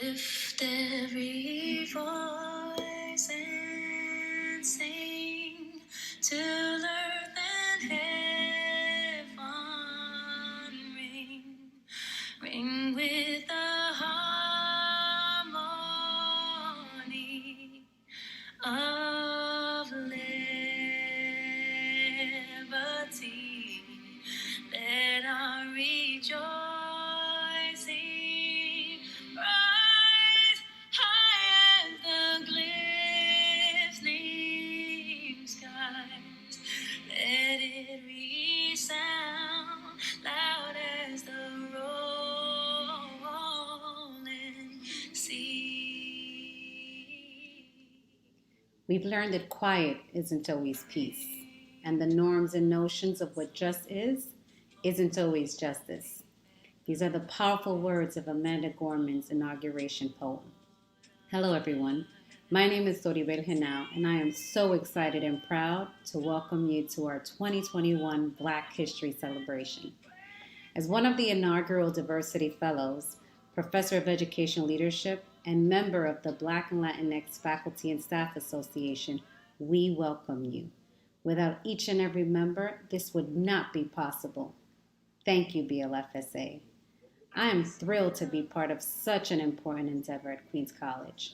Lift every voice and sing till earth and heaven ring, ring with the harmony of liberty. Let our rejoicing rise high as the glistening skies. Let it resound loud as the rolling sea. We've learned that quiet isn't always peace, and the norms and notions of what just is isn't always justice. These are the powerful words of Amanda Gorman's inauguration poem. Hello, everyone. My name is Soribel Henao, and I am so excited and proud to welcome you to our 2021 Black History Celebration. As one of the inaugural Diversity Fellows, Professor of Educational Leadership, and member of the Black and Latinx Faculty and Staff Association, we welcome you. Without each and every member, this would not be possible. Thank you, BLFSA. I am thrilled to be part of such an important endeavor at Queens College.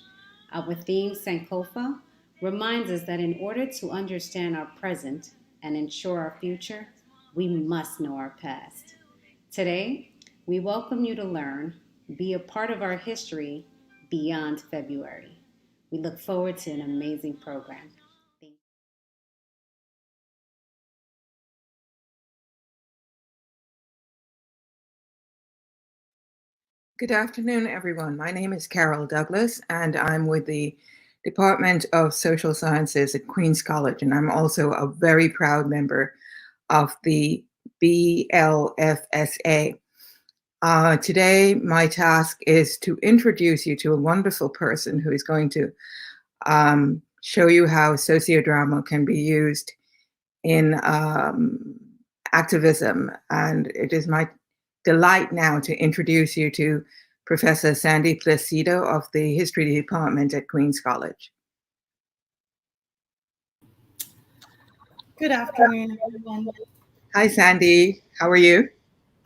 Our theme, Sankofa, reminds us that in order to understand our present and ensure our future, we must know our past. Today, we welcome you to learn, be a part of our history beyond February. We look forward to an amazing program. Thank you. Good afternoon, everyone. My name is Carol Douglas, and I'm with the Department of Social Sciences at Queens College, and I'm also a very proud member of the BLFSA. Today, my task is to introduce you to a wonderful person who is going to show you how sociodrama can be used in activism. And it is my delight now to introduce you to Professor Sandy Placido of the History Department at Queens College. Good afternoon, everyone. Hi, Sandy. How are you?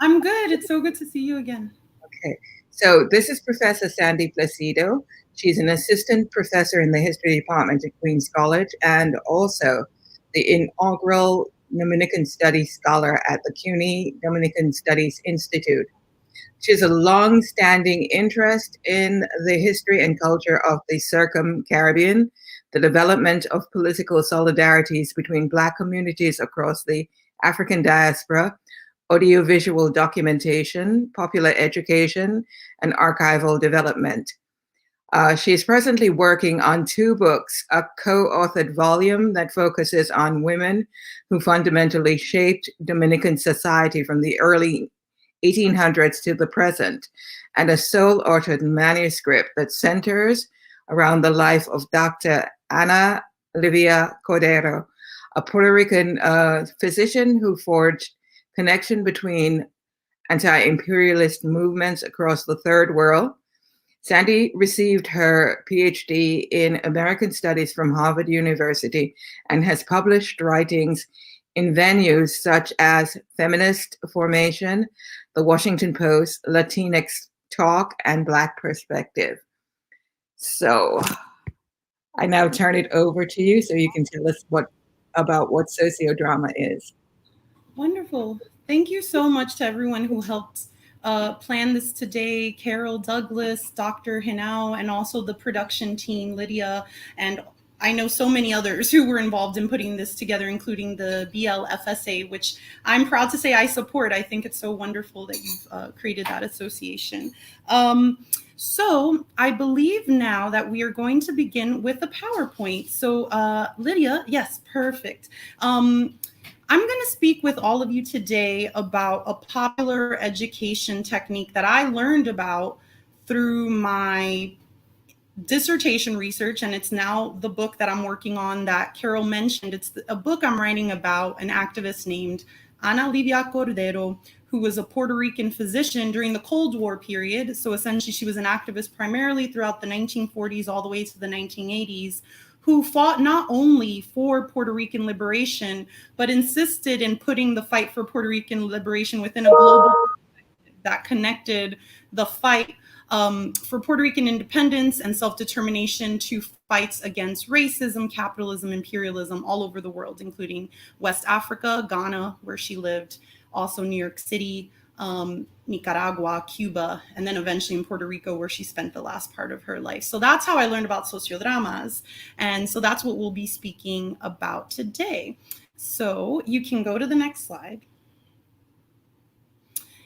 I'm good. It's so good to see you again. Okay. So this is Professor Sandy Placido. She's an assistant professor in the History Department at Queens College and also the inaugural Dominican Studies Scholar at the CUNY Dominican Studies Institute. She has a long-standing interest in the history and culture of the Circum-Caribbean, the development of political solidarities between Black communities across the African diaspora, audiovisual documentation, popular education, and archival development. She is presently working on 2 books, a co-authored volume that focuses on women who fundamentally shaped Dominican society from the early 1800s to the present, and a sole-authored manuscript that centers around the life of Dr. Ana Livia Cordero, a Puerto Rican physician who forged connection between anti-imperialist movements across the Third World. Sandy received her PhD in American Studies from Harvard University and has published writings in venues such as Feminist Formation, The Washington Post, Latinx Talk, and Black Perspective. So I now turn it over to you so you can tell us about what sociodrama is. Wonderful. Thank you so much to everyone who helped plan this today. Carol Douglas, Dr. Henao, and also the production team, Lydia, and I know so many others who were involved in putting this together, including the BLFSA, which I'm proud to say I support. I think it's so wonderful that you've created that association. So I believe now that we are going to begin with a PowerPoint. So Lydia, yes, perfect. I'm going to speak with all of you today about a popular education technique that I learned about through my dissertation research, and it's now the book that I'm working on that Carol mentioned. It's a book I'm writing about an activist named Ana Livia Cordero, who was a Puerto Rican physician during the Cold War period. So essentially, she was an activist primarily throughout the 1940s all the way to the 1980s, who fought not only for Puerto Rican liberation, but insisted in putting the fight for Puerto Rican liberation within a global that connected the fight for Puerto Rican independence and self-determination to fights against racism, capitalism, imperialism all over the world, including West Africa, Ghana, where she lived, also New York City, Nicaragua, Cuba, and then eventually in Puerto Rico, where she spent the last part of her life. So that's how I learned about sociodramas. And so that's what we'll be speaking about today. So you can go to the next slide.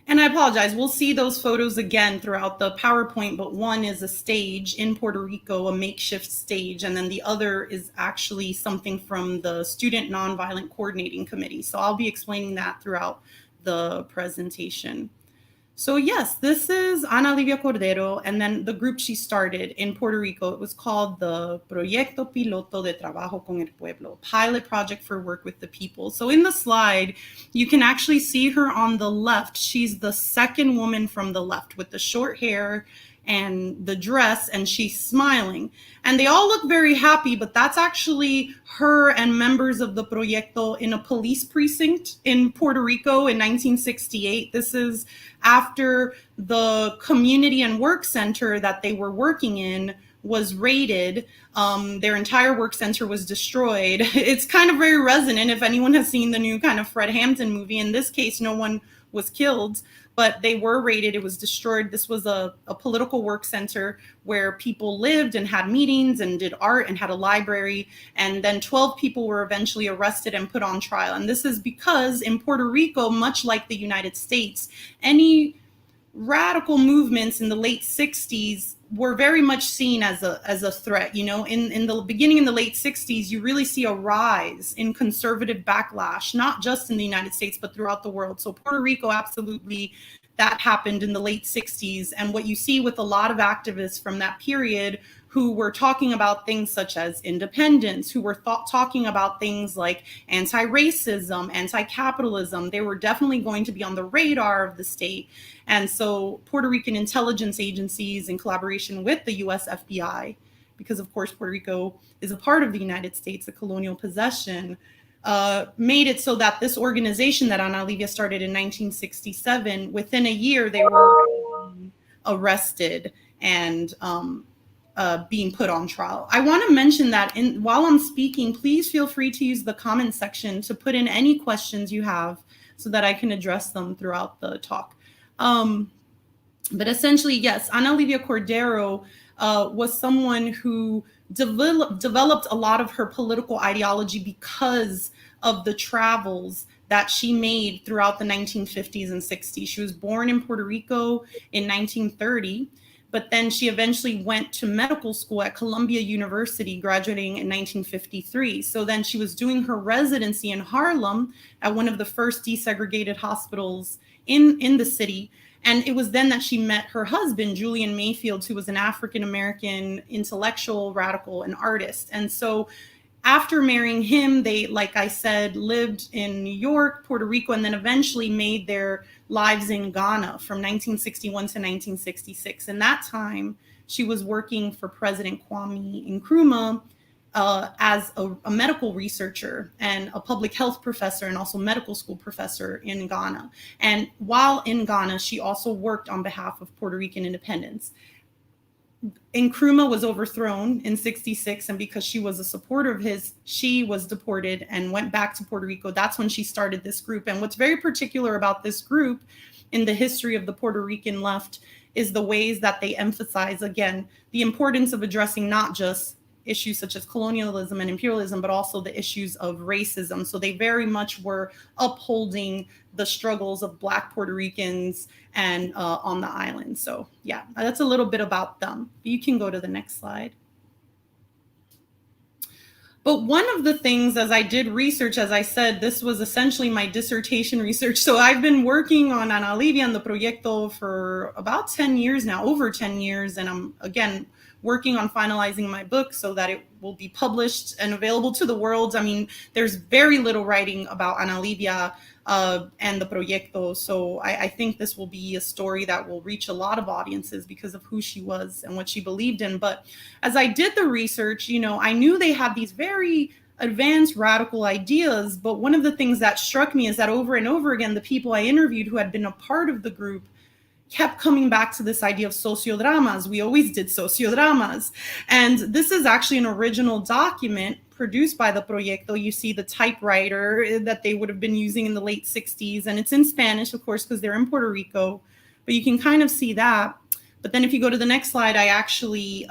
And I apologize, we'll see those photos again throughout the PowerPoint, but one is a stage in Puerto Rico, a makeshift stage, and then the other is actually something from the Student Nonviolent Coordinating Committee. So I'll be explaining that throughout the presentation. So yes, this is Ana Livia Cordero, and then the group she started in Puerto Rico. It was called the Proyecto Piloto de Trabajo con el Pueblo, pilot project for work with the people. So in the slide, you can actually see her on the left. She's the second woman from the left with the short hair and the dress, and she's smiling. And they all look very happy, but that's actually her and members of the Proyecto in a police precinct in Puerto Rico in 1968. This is after the community and work center that they were working in was raided. Their entire work center was destroyed. It's kind of very resonant if anyone has seen the new kind of Fred Hampton movie. In this case, no one was killed, but they were raided. It was destroyed. This was a political work center where people lived and had meetings and did art and had a library. And then 12 people were eventually arrested and put on trial. And this is because in Puerto Rico, much like the United States, any radical movements in the late 60s were very much seen as a threat. You know, in the beginning, in the late 60s, you really see a rise in conservative backlash, not just in the United States, but throughout the world. So Puerto Rico, absolutely, that happened in the late 60s. And what you see with a lot of activists from that period who were talking about things such as independence, who were talking about things like anti-racism, anti-capitalism, they were definitely going to be on the radar of the state. And so Puerto Rican intelligence agencies, in collaboration with the US FBI, because of course Puerto Rico is a part of the United States, a colonial possession, made it so that this organization that Ana Livia started in 1967, within a year they were arrested and being put on trial. I want to mention that while I'm speaking, please feel free to use the comment section to put in any questions you have so that I can address them throughout the talk. But essentially, yes, Ana Livia Cordero was someone who developed a lot of her political ideology because of the travels that she made throughout the 1950s and 60s. She was born in Puerto Rico in 1930. But then she eventually went to medical school at Columbia University, graduating in 1953. So then she was doing her residency in Harlem at one of the first desegregated hospitals in the city. And it was then that she met her husband, Julian Mayfield, who was an African-American intellectual, radical, and artist. And so after marrying him, they, like I said, lived in New York, Puerto Rico, and then eventually made their lives in Ghana from 1961 to 1966. In that time, she was working for President Kwame Nkrumah as a medical researcher and a public health professor and also medical school professor in Ghana. And while in Ghana, she also worked on behalf of Puerto Rican independence. Nkrumah was overthrown in 66, and because she was a supporter of his, she was deported and went back to Puerto Rico. That's when she started this group. And what's very particular about this group in the history of the Puerto Rican left is the ways that they emphasize, again, the importance of addressing not just issues such as colonialism and imperialism, but also the issues of racism. So they very much were upholding the struggles of Black Puerto Ricans and on the island. So yeah, that's a little bit about them. You can go to the next slide. But one of the things, as I did research, as I said, this was essentially my dissertation research. So I've been working on Ana Livia and the Proyecto for about 10 years now, over 10 years. And I'm, again, working on finalizing my book so that it will be published and available to the world. I mean, there's very little writing about Ana Livia and the Proyecto. So I think this will be a story that will reach a lot of audiences because of who she was and what she believed in. But as I did the research, I knew they had these very advanced radical ideas. But one of the things that struck me is that over and over again, the people I interviewed who had been a part of the group kept coming back to this idea of sociodramas. We always did sociodramas. And this is actually an original document produced by the Proyecto. You see the typewriter that they would have been using in the late 60s. And it's in Spanish, of course, because they're in Puerto Rico. But you can kind of see that. But then if you go to the next slide, I actually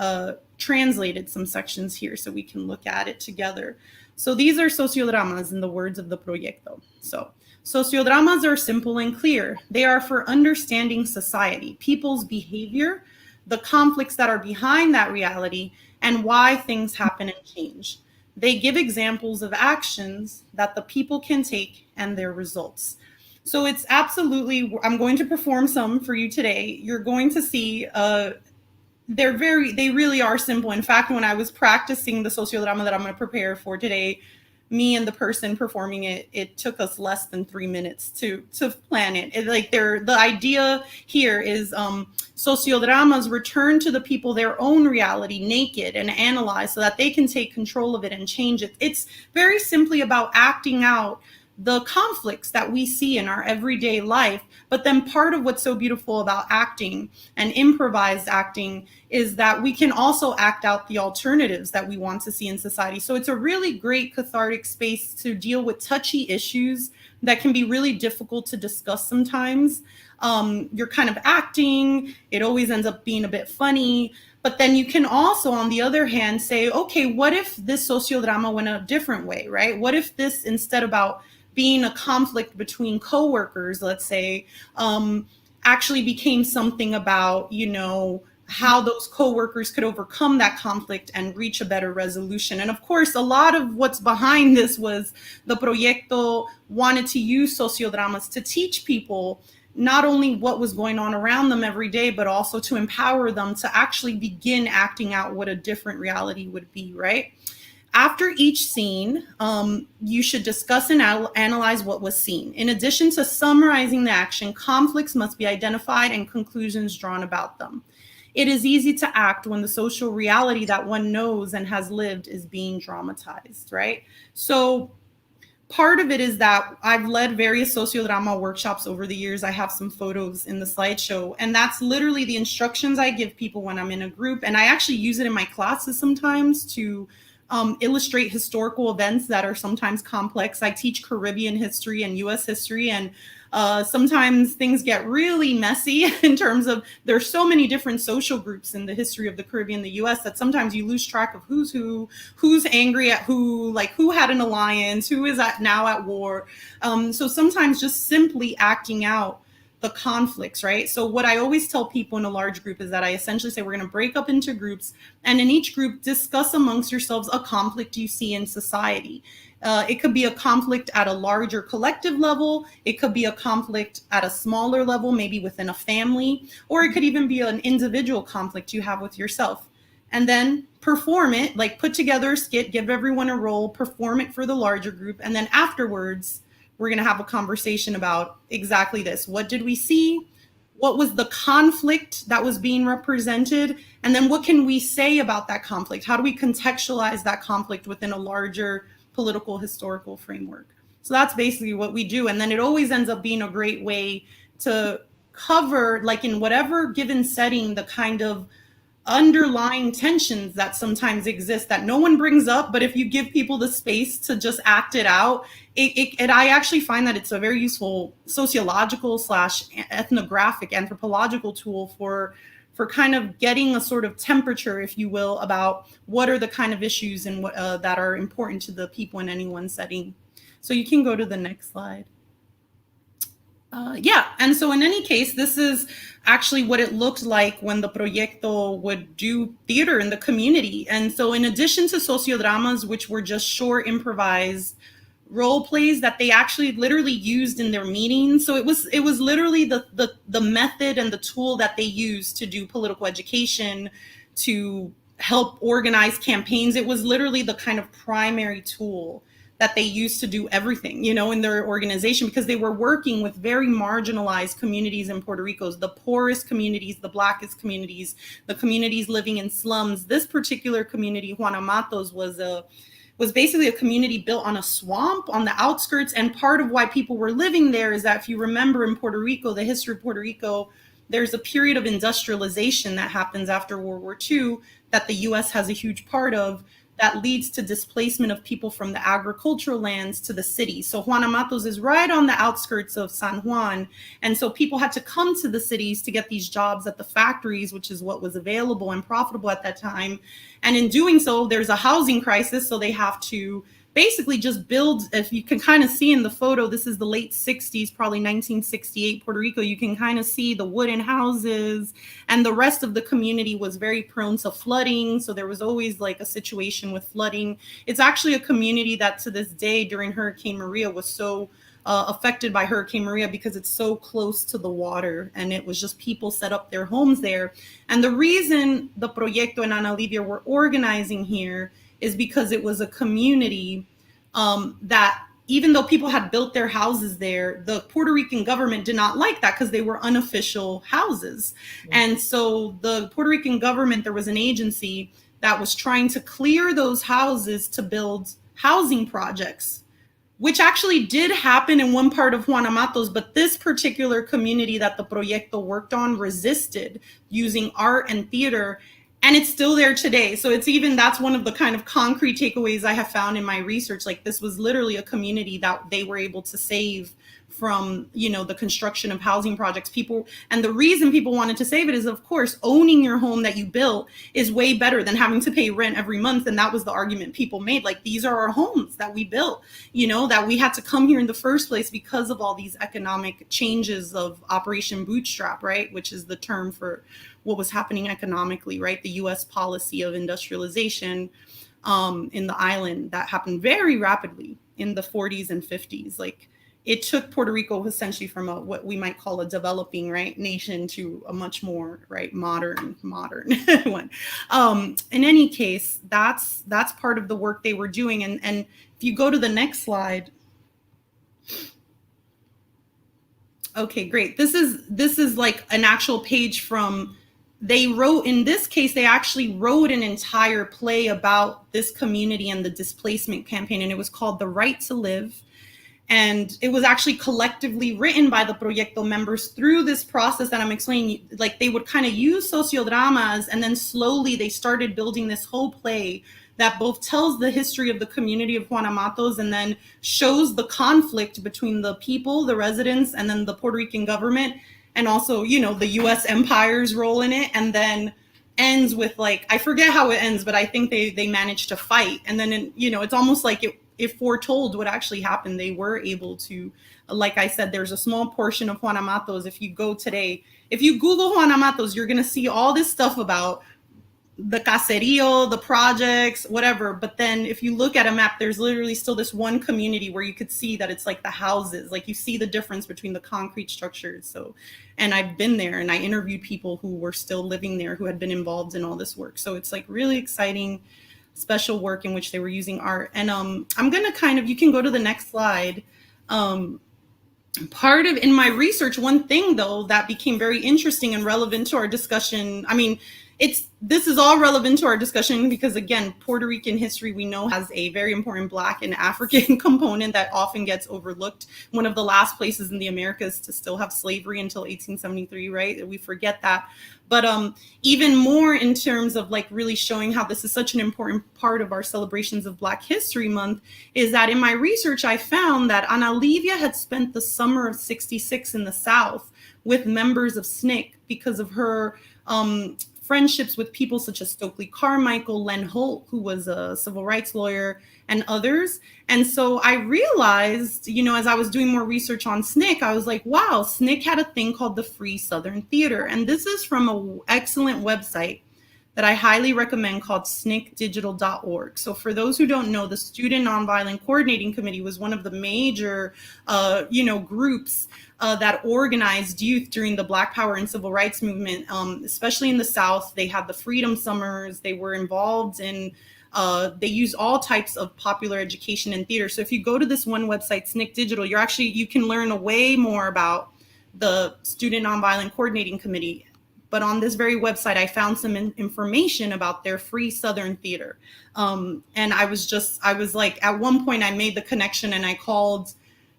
translated some sections here so we can look at it together. So these are sociodramas in the words of the Proyecto. So sociodramas are simple and clear. They are for understanding society, people's behavior, the conflicts that are behind that reality, and why things happen and change. They give examples of actions that the people can take and their results. So it's absolutely, I'm going to perform some for you today. You're going to see they really are simple. In fact, when I was practicing the sociodrama that I'm going to prepare for today, me and the person performing it, it took us less than 3 minutes to plan it. The idea here is sociodramas return to the people their own reality naked and analyze so that they can take control of it and change it. It's very simply about acting out the conflicts that we see in our everyday life. But then part of what's so beautiful about acting and improvised acting is that we can also act out the alternatives that we want to see in society. So it's a really great cathartic space to deal with touchy issues that can be really difficult to discuss sometimes. You're kind of acting, it always ends up being a bit funny. But then you can also, on the other hand, say, okay, what if this sociodrama went a different way, right? What if this, instead about being a conflict between coworkers, let's say, actually became something about, how those coworkers could overcome that conflict and reach a better resolution. And of course, a lot of what's behind this was the Proyecto wanted to use sociodramas to teach people not only what was going on around them every day, but also to empower them to actually begin acting out what a different reality would be, right? After each scene, you should discuss and analyze what was seen. In addition to summarizing the action, conflicts must be identified and conclusions drawn about them. It is easy to act when the social reality that one knows and has lived is being dramatized, right? So part of it is that I've led various sociodrama workshops over the years. I have some photos in the slideshow, and that's literally the instructions I give people when I'm in a group. And I actually use it in my classes sometimes to illustrate historical events that are sometimes complex. I teach Caribbean history and US history, and sometimes things get really messy in terms of there's so many different social groups in the history of the Caribbean, the US, that sometimes you lose track of who's who, who's angry at who, like who had an alliance, who is now at war. So sometimes just simply acting out the conflicts, right? So what I always tell people in a large group is that I essentially say we're going to break up into groups, and in each group discuss amongst yourselves a conflict you see in society. It could be a conflict at a larger collective level. It could be a conflict at a smaller level, maybe within a family, or it could even be an individual conflict you have with yourself. And then perform it, like put together a skit, give everyone a role, perform it for the larger group, and then afterwards, we're going to have a conversation about exactly this. What did we see? What was the conflict that was being represented? And then what can we say about that conflict? How do we contextualize that conflict within a larger political historical framework? So that's basically what we do. And then it always ends up being a great way to cover, like in whatever given setting, the kind of underlying tensions that sometimes exist that no one brings up, but if you give people the space to just act it out, I actually find that it's a very useful sociological / ethnographic anthropological tool for kind of getting a sort of temperature, if you will, about what are the kind of issues and what that are important to the people in any one setting. So you can go to the next slide. And so in any case, this is actually what it looked like when the Proyecto would do theater in the community. And so in addition to sociodramas, which were just short improvised role plays that they actually literally used in their meetings. So it was literally the method and the tool that they used to do political education, to help organize campaigns. It was literally the kind of primary tool that they used to do everything, you know, in their organization, because they were working with very marginalized communities in Puerto Rico, the poorest communities, the blackest communities, the communities living in slums. This particular community, Juana Matos, was basically a community built on a swamp on the outskirts. And part of why people were living there is that, if you remember in Puerto Rico, the history of Puerto Rico, there's a period of industrialization that happens after World War II that the US has a huge part of, that leads to displacement of people from the agricultural lands to the city. So Juana Matos is right on the outskirts of San Juan. And so people had to come to the cities to get these jobs at the factories, which is what was available and profitable at that time. And in doing so, there's a housing crisis. So they have to basically just build, if you can kind of see in the photo, this is the late 60s, probably 1968 Puerto Rico. You can kind of see the wooden houses, and the rest of the community was very prone to flooding. So there was always like a situation with flooding. It's actually a community that to this day during Hurricane Maria was so affected by Hurricane Maria because it's so close to the water, and it was just people set up their homes there. And the reason the Proyecto and Ana Olivia were organizing here is because it was a community that, even though people had built their houses there, the Puerto Rican government did not like that because they were unofficial houses. Yeah. And so the Puerto Rican government, there was an agency that was trying to clear those houses to build housing projects, which actually did happen in one part of Juana Matos, but this particular community that the Proyecto worked on resisted using art and theater. And it's still there today. So it's even, that's one of the kind of concrete takeaways I have found in my research. Like, this was literally a community that they were able to save from, you know, the construction of housing projects. People, and the reason people wanted to save it is, of course, owning your home that you built is way better than having to pay rent every month. And that was the argument people made. Like, these are our homes that we built, you know, that we had to come here in the first place because of all these economic changes of Operation Bootstrap, right? Which is the term for what was happening economically, right? The US policy of industrialization in the island that happened very rapidly in the 40s and 50s. Like, it took Puerto Rico essentially from a, what we might call a developing, right, nation to a much more, right, modern one. In any case, that's part of the work they were doing. And if you go to the next slide. Okay, great. This is like an actual page from, they wrote, in this case, they actually wrote an entire play about this community and the displacement campaign, and it was called The Right to Live. And it was actually collectively written by the Proyecto members through this process that I'm explaining. Like, they would kind of use sociodramas, and then slowly they started building this whole play that both tells the history of the community of Juana Matos and then shows the conflict between the people, the residents, and then the Puerto Rican government, and also, you know, the US empire's role in it, and then ends with, like, I forget how it ends, but I think they managed to fight. And then, you know, it's almost like it foretold what actually happened. They were able to, like I said, there's a small portion of Juana Matos. If you go today, if you Google Juana Matos, you're going to see all this stuff about the caserío, the projects, whatever. But then if you look at a map, there's literally still this one community where you could see that it's like the houses, like you see the difference between the concrete structures. So, and I've been there and I interviewed people who were still living there, who had been involved in all this work. So it's like really exciting, special work in which they were using art. And I'm going to kind of, you can go to the next slide. Part of, in my research, one thing though, that became very interesting and relevant to our discussion, I mean, this is all relevant to our discussion because, again, Puerto Rican history, we know, has a very important Black and African component that often gets overlooked. One of the last places in the Americas to still have slavery until 1873, right? We forget that. But even more in terms of like really showing how this is such an important part of our celebrations of Black History Month is that in my research, I found that Ana Olivia had spent the summer of '66 in the South with members of SNCC because of her friendships with people such as Stokely Carmichael, Len Holt, who was a civil rights lawyer, and others. And so I realized, you know, as I was doing more research on SNCC, I was like, wow, SNCC had a thing called the Free Southern Theater. And this is from an excellent website that I highly recommend called snicdigital.org. So for those who don't know, the Student Nonviolent Coordinating Committee was one of the major, groups that organized youth during the Black Power and Civil Rights movement, especially in the South. They had the Freedom Summers. They were involved in, they use all types of popular education and theater. So if you go to this one website, SNCC Digital, you can learn way more about the Student Nonviolent Coordinating Committee. But on this very website, I found some information about their Free Southern Theater. And I was like, at one point I made the connection and I called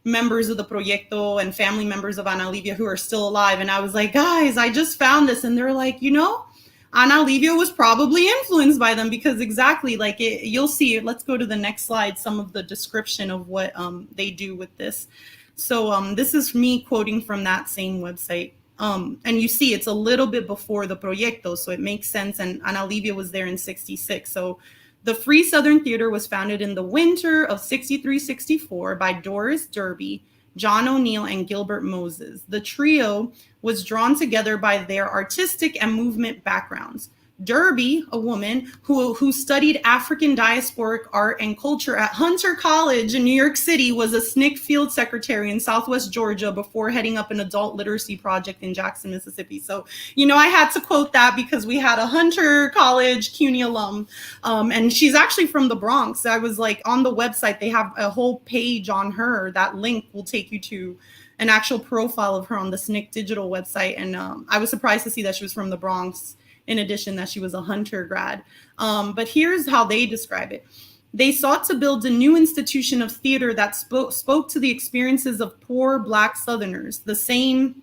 members of the Proyecto and family members of Ana Livia who are still alive. And I was like, guys, I just found this. And they're like, Ana Livia was probably influenced by them, because exactly like you'll see it. Let's go to the next slide, some of the description of what they do with this. So this is me quoting from that same website. And you see it's a little bit before the Proyecto, so it makes sense. And Ana Livia was there in 66. So the Free Southern Theater was founded in the winter of 63-64 by Doris Derby, John O'Neill, and Gilbert Moses. The trio was drawn together by their artistic and movement backgrounds. Derby, a woman who studied African diasporic art and culture at Hunter College in New York City, was a SNCC field secretary in Southwest Georgia before heading up an adult literacy project in Jackson, Mississippi. So, I had to quote that because we had a Hunter College CUNY alum, and she's actually from the Bronx. I was like, on the website, they have a whole page on her. That link will take you to an actual profile of her on the SNCC Digital website. And I was surprised to see that she was from the Bronx, in addition that she was a Hunter grad. But here's how they describe it. They sought to build a new institution of theater that spoke to the experiences of poor Black Southerners, the same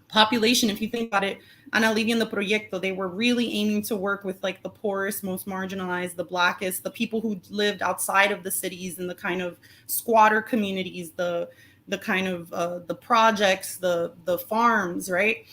population. If you think about it, Ana Livia and the Proyecto, they were really aiming to work with like the poorest, most marginalized, the Blackest, the people who lived outside of the cities and the kind of squatter communities, the kind of the projects, the farms, right?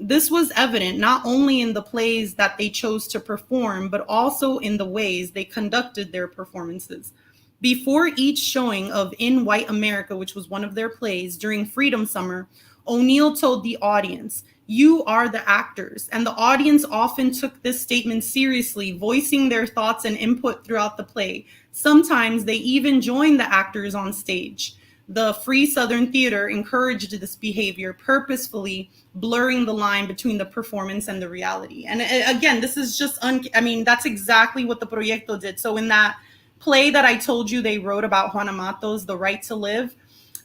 This was evident not only in the plays that they chose to perform, but also in the ways they conducted their performances. Before each showing of In White America, which was one of their plays during Freedom Summer, O'Neill told the audience, "You are the actors." And the audience often took this statement seriously, voicing their thoughts and input throughout the play. Sometimes they even joined the actors on stage. The Free Southern Theater encouraged this behavior, purposefully blurring the line between the performance and the reality. And again, this is just, that's exactly what the Proyecto did. So in that play that I told you they wrote about Juana Matos, The Right to Live,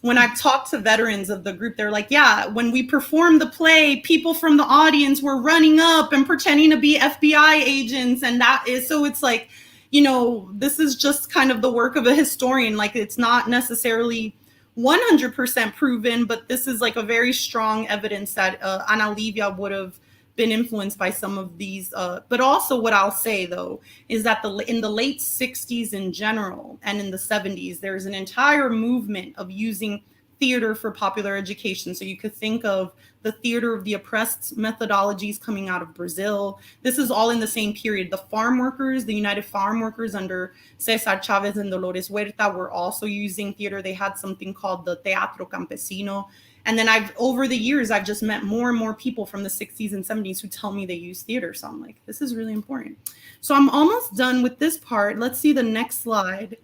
when I've talked to veterans of the group, they're like, yeah, when we performed the play, people from the audience were running up and pretending to be FBI agents. And so it's like, this is just kind of the work of a historian. Like, it's not necessarily 100% proven, but this is like a very strong evidence that Ana Livia would have been influenced by some of these. But also what I'll say, though, is that in the late 60s in general and in the 70s, there's an entire movement of using theater for popular education. So you could think of the theater of the oppressed methodologies coming out of Brazil. This is all in the same period. The farm workers, the United Farm Workers under Cesar Chavez and Dolores Huerta were also using theater. They had something called the Teatro Campesino. And then over the years, I've just met more and more people from the 60s and 70s who tell me they use theater. So I'm like, this is really important. So I'm almost done with this part. Let's see the next slide.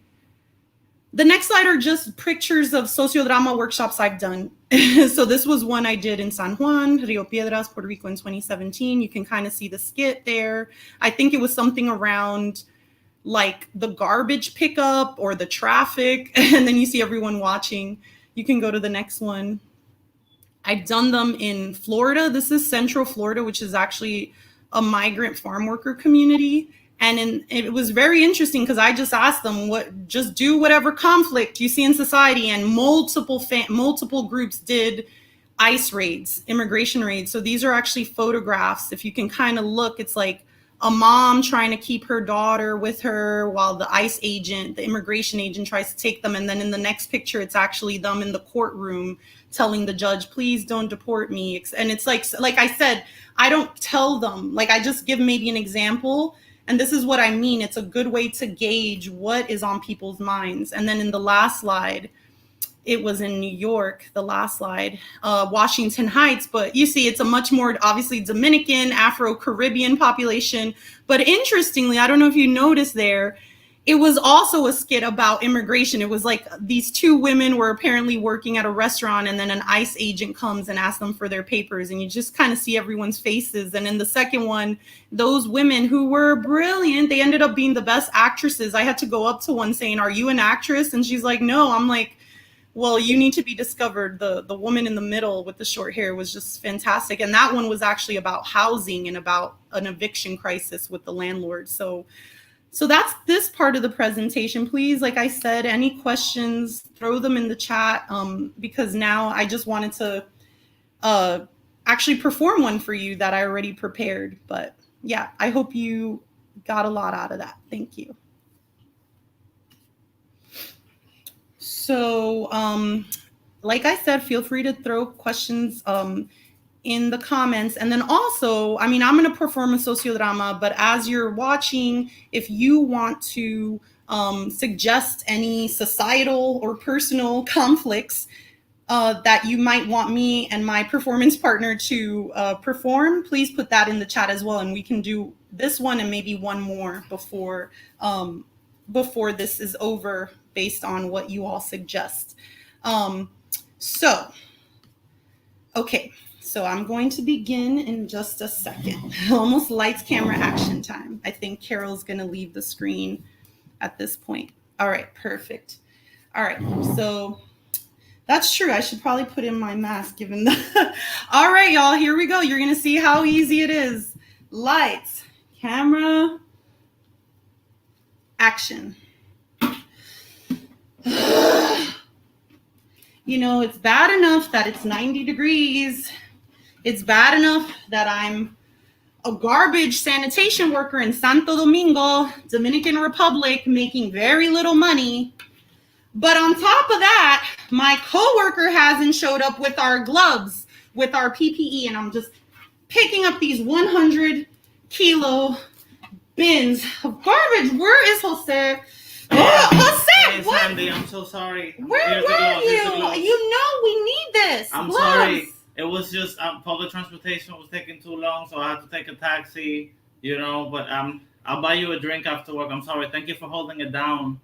The next slide are just pictures of sociodrama workshops I've done. So this was one I did in San Juan, Rio Piedras, Puerto Rico in 2017. You can kind of see the skit there. I think it was something around like the garbage pickup or the traffic. And then you see everyone watching. You can go to the next one. I've done them in Florida. This is Central Florida, which is actually a migrant farm worker community. And it was very interesting because I just asked them, just do whatever conflict you see in society. And multiple groups did ICE raids, immigration raids. So these are actually photographs. If you can kind of look, it's like a mom trying to keep her daughter with her while the ICE agent, the immigration agent, tries to take them. And then in the next picture, it's actually them in the courtroom telling the judge, please don't deport me. And it's like I said, I don't tell them, like I just give maybe an example. And this is what I mean. It's a good way to gauge what is on people's minds. And then in the last slide, it was in New York, the last slide, Washington Heights. But you see, it's a much more obviously Dominican, Afro-Caribbean population. But interestingly, I don't know if you noticed there, it was also a skit about immigration. It was like these two women were apparently working at a restaurant, and then an ICE agent comes and asks them for their papers, and you just kind of see everyone's faces. And in the second one, those women who were brilliant, they ended up being the best actresses. I had to go up to one saying, "Are you an actress?" And she's like, "No." I'm like, well, you need to be discovered. The woman in the middle with the short hair was just fantastic. And that one was actually about housing and about an eviction crisis with the landlord. So that's this part of the presentation. Please, like I said, any questions, throw them in the chat, because now I just wanted to actually perform one for you that I already prepared. But yeah, I hope you got a lot out of that. Thank you. So like I said, feel free to throw questions in the comments. And then also, I mean, I'm going to perform a sociodrama, but as you're watching, if you want to suggest any societal or personal conflicts that you might want me and my performance partner to perform, please put that in the chat as well. And we can do this one and maybe one more before this is over, based on what you all suggest. Okay. So I'm going to begin in just a second. Almost lights, camera, action time. I think Carol's going to leave the screen at this point. All right, perfect. All right, so that's true. I should probably put in my mask given the... All right, y'all, here we go. You're going to see how easy it is. Lights, camera, action. You know, it's bad enough that it's 90 degrees. It's bad enough that I'm a garbage sanitation worker in Santo Domingo, Dominican Republic, making very little money. But on top of that, my coworker hasn't showed up with our gloves, with our PPE, and I'm just picking up these 100-kilo bins of garbage. Where is Jose? Oh, Jose, hey, what? Sandy, I'm so sorry. Where were you? You know we need this. I'm gloves. Sorry. It was just public transportation was taking too long, so I had to take a taxi, you know, but I'll buy you a drink after work. I'm sorry. Thank you for holding it down.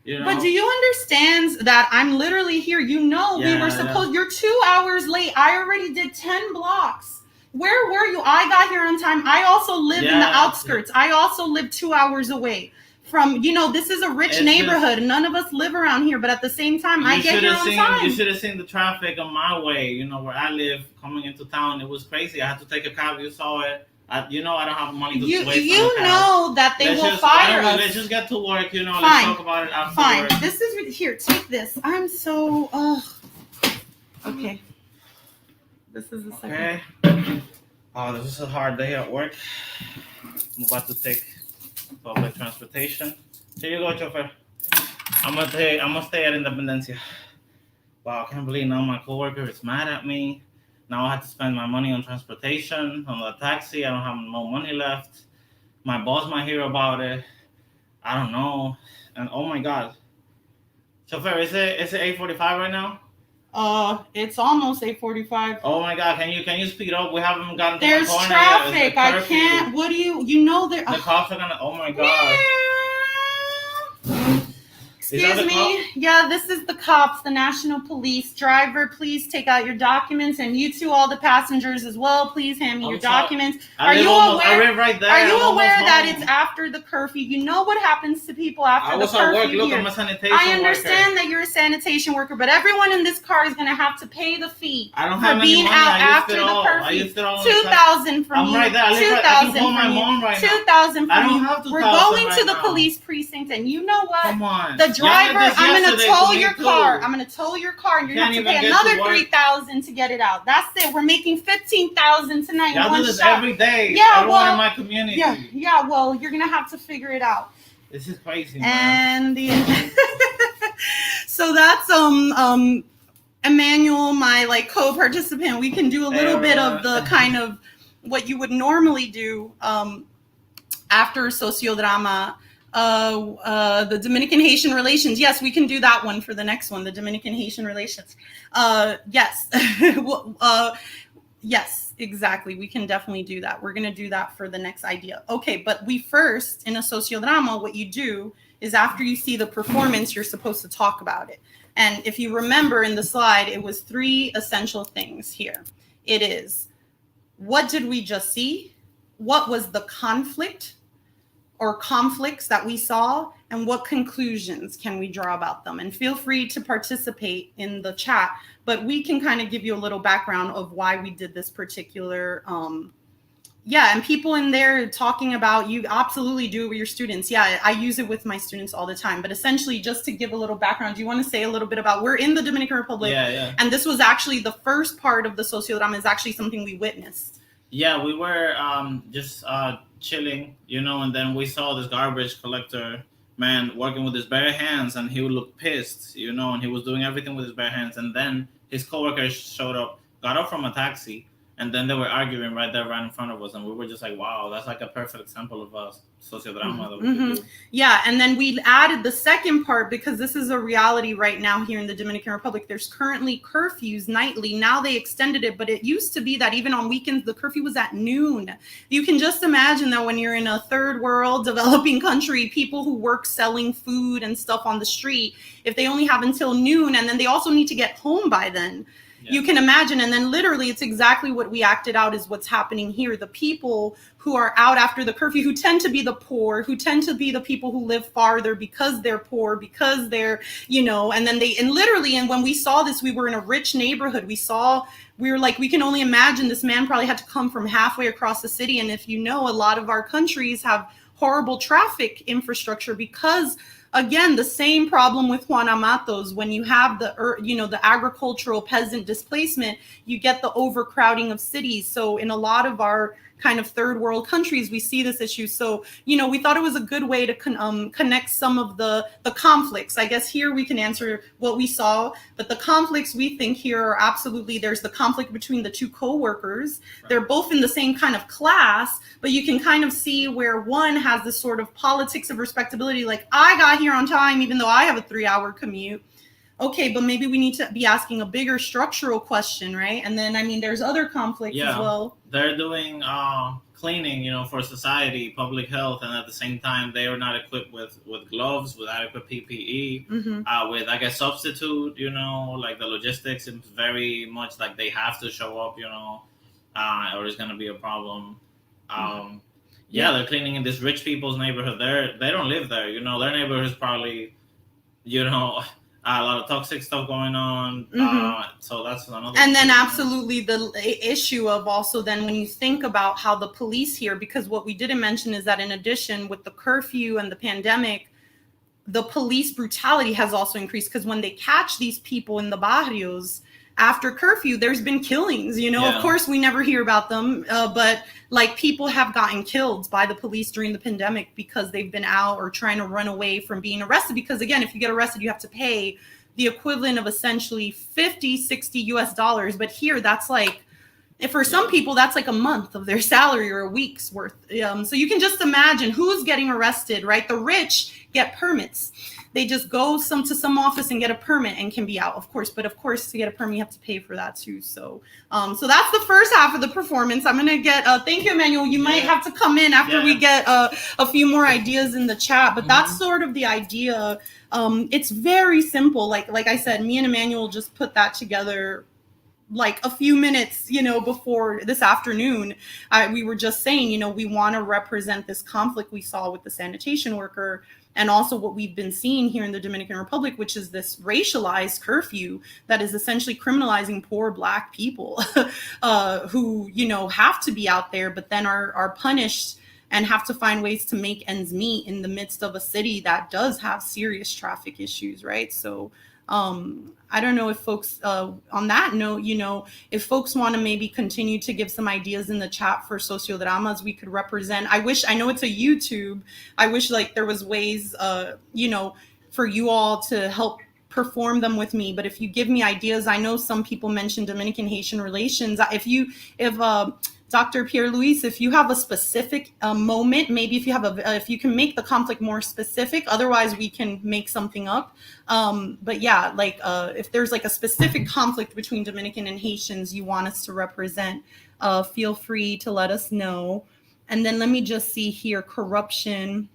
You know? But do you understand that I'm literally here? You know, we were supposed, you're 2 hours late. I already did 10 blocks. Where were you? I got here on time. I also live in the outskirts. I also live 2 hours away from, you know, this is a rich neighborhood. None of us live around here, but at the same time, I get here on time. You should have seen the traffic on my way, you know, where I live coming into town. It was crazy. I had to take a cab. You saw it. You know, I don't have money to waste. You know that they will fire us. Let's just get to work, you know. Let's talk about it after Fine. work. This is, here, take this. I'm so, okay. This is the second. Okay. Oh, this is a hard day at work. I'm about to take public transportation. Here you go, chauffeur. I'm gonna stay at Independencia. Wow, I can't believe now my coworker is mad at me. Now I have to spend my money on transportation, on the taxi. I don't have no money left. My boss might hear about it. I don't know. And oh my God. Chauffeur, is it 8:45 right now? It's almost 8:45. Oh my God, can you speed up? We haven't gotten to There's the corner traffic. Yet. I can't. What do you know there? The cops are gonna. Oh my God. Excuse me. Yeah, this is the cops, the National Police. Driver, please take out your documents, and you two, all the passengers as well. Please hand me your documents. Are you aware? I live right there. Are you aware that it's after the curfew? You know what happens to people after the curfew? I was at work. Look, I'm a sanitation worker. I understand that you're a sanitation worker, but everyone in this car is going to have to pay the fee for being out after the curfew. 2,000 from you. I'm right there. I can call my mom right now. 2,000 from you. I don't have 2,000 We're going right to the now. police precinct, and you know what? Come on. The driver, I'm going to tow your car. I'm going to tow your car, and you're going to have to pay another 3,000 to get it out. That's it. We're making 15,000 tonight. Y'all do this every day. Yeah, everyone in my community. Yeah. Well, you're going to have to figure it out. This is crazy, man. And so that's Emmanuel, my co-participant. We can do a little bit of the kind of what you would normally do after sociodrama. The Dominican Haitian relations. Yes, we can do that one for the next one. The Dominican Haitian relations. Yes. Yes, exactly. We can definitely do that. We're going to do that for the next idea. Okay, but we first, in a sociodrama, what you do is after you see the performance, you're supposed to talk about it. And if you remember in the slide, it was 3 essential things here. It is, what did we just see? What was the conflict or conflicts that we saw? And what conclusions can we draw about them? And feel free to participate in the chat, but we can kind of give you a little background of why we did this particular and people in there talking about, you absolutely do it with your students. Yeah, I use it with my students all the time. But essentially, just to give a little background, do you want to say a little bit about, we're in the Dominican Republic, and this was actually the first part of the sociodrama, is actually something we witnessed. Yeah, we were just chilling, and then we saw this garbage collector man working with his bare hands, and he would look pissed, and he was doing everything with his bare hands. And then his coworkers showed up, got up from a taxi, and then they were arguing right in front of us, and we were just like, wow, that's like a perfect example of a sociodrama that we could do. Yeah, and then we added the second part, because this is a reality right now here in the Dominican Republic. There's currently curfews nightly. Now they extended it, but it used to be that even on weekends, the curfew was at noon. You can just imagine that when you're in a third world developing country, people who work selling food and stuff on the street, if they only have until noon, and then they also need to get home by then. You can imagine. And then literally it's exactly what we acted out is what's happening here. The people who are out after the curfew, who tend to be the poor, who tend to be the people who live farther because they're poor, because they're, and then and when we saw this, we were in a rich neighborhood. We were like, we can only imagine this man probably had to come from halfway across the city. And if a lot of our countries have horrible traffic infrastructure because, again, the same problem with Juan Amatos. When you have the agricultural peasant displacement, you get the overcrowding of cities. So in a lot of our kind of third world countries, we see this issue. So, we thought it was a good way to connect some of the conflicts. I guess here we can answer what we saw, but the conflicts we think here are absolutely, there's the conflict between the 2 co-workers. Right. They're both in the same kind of class, but you can kind of see where one has this sort of politics of respectability, like, I got here on time, even though I have a 3-hour commute. Okay, but maybe we need to be asking a bigger structural question, right? And then, there's other conflicts as well. They're doing cleaning, for society, public health, and at the same time, they are not equipped with gloves, with adequate PPE, with, I guess, substitute, like the logistics is very much like they have to show up, or it's going to be a problem. They're cleaning in this rich people's neighborhood. They don't live there, their neighborhood is probably, a lot of toxic stuff going on. So that's another. And then absolutely the issue of also then when you think about how the police here, because what we didn't mention is that in addition with the curfew and the pandemic, the police brutality has also increased, because when they catch these people in the barrios after curfew, there's been killings, Of course, we never hear about them, but like people have gotten killed by the police during the pandemic because they've been out or trying to run away from being arrested. Because again, if you get arrested, you have to pay the equivalent of essentially $50-$60 US. But here, that's like, for some people, that's like a month of their salary or a week's worth. So you can just imagine who's getting arrested, right? The rich get permits. They just go to some office and get a permit and can be out, of course. But of course, to get a permit, you have to pay for that too. So so that's the first half of the performance. I'm going to get, thank you, Emmanuel. You might have to come in after we get a few more ideas in the chat. But that's sort of the idea. It's very simple. Like I said, me and Emmanuel just put that together like a few minutes, before this afternoon. We were just saying, we want to represent this conflict we saw with the sanitation worker, and also what we've been seeing here in the Dominican Republic, which is this racialized curfew that is essentially criminalizing poor Black people who, have to be out there, but then are punished and have to find ways to make ends meet in the midst of a city that does have serious traffic issues, right? So I don't know if folks, on that note, if folks want to maybe continue to give some ideas in the chat for sociodramas we could represent. I know it's a YouTube. I wish like there was ways, for you all to help perform them with me. But if you give me ideas, I know some people mentioned Dominican Haitian relations. If Dr. Pierre Luis, if you have a specific moment, maybe if you have if you can make the conflict more specific, otherwise we can make something up. But yeah, like if there's like a specific conflict between Dominican and Haitians you want us to represent, feel free to let us know. And then let me just see here, corruption.